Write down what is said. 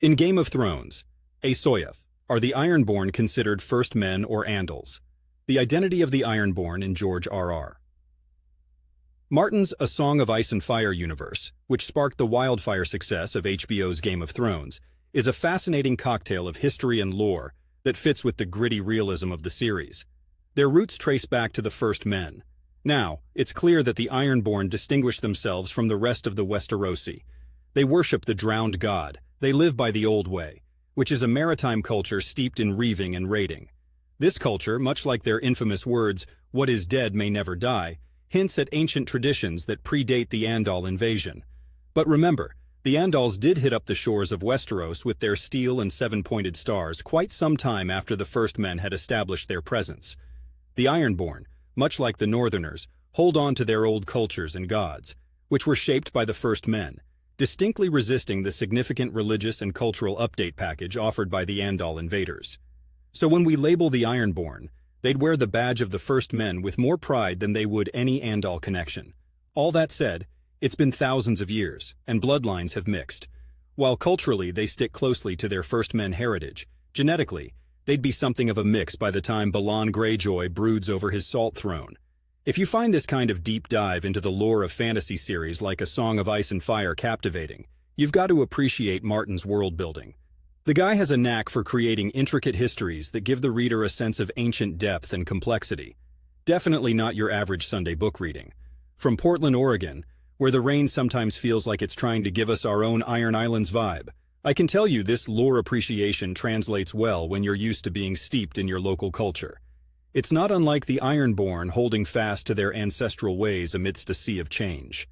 In Game of Thrones, ASOIAF are the Ironborn considered first men or Andals. The identity of the Ironborn in George R.R. Martin's A Song of Ice and Fire universe, which sparked the wildfire success of HBO's Game of Thrones, is a fascinating cocktail of history and lore that fits with the gritty realism of the series. Their roots trace back to the first men. Now, it's clear that the Ironborn distinguish themselves from the rest of the Westerosi. They worship the drowned god. They live by the old way, which is a maritime culture steeped in reaving and raiding. This culture, much like their infamous words, "What is dead may never die," hints at ancient traditions that predate the Andal invasion. But remember, the Andals did hit up the shores of Westeros with their steel and seven-pointed stars quite some time after the first men had established their presence. The Ironborn, much like the Northerners, hold on to their old cultures and gods, which were shaped by the first men, distinctly resisting the significant religious and cultural update package offered by the Andal invaders. So when we label the Ironborn, they'd wear the badge of the first men with more pride than they would any Andal connection. All that said, it's been thousands of years, and bloodlines have mixed. While culturally they stick closely to their first men heritage, genetically, they'd be something of a mix by the time Balon Greyjoy broods over his salt throne. If you find this kind of deep dive into the lore of fantasy series like A Song of Ice and Fire captivating, you've got to appreciate Martin's world building. The guy has a knack for creating intricate histories that give the reader a sense of ancient depth and complexity. Definitely not your average Sunday book reading. From Portland, Oregon, where the rain sometimes feels like it's trying to give us our own Iron Islands vibe, I can tell you this lore appreciation translates well when you're used to being steeped in your local culture. It's not unlike the Ironborn holding fast to their ancestral ways amidst a sea of change.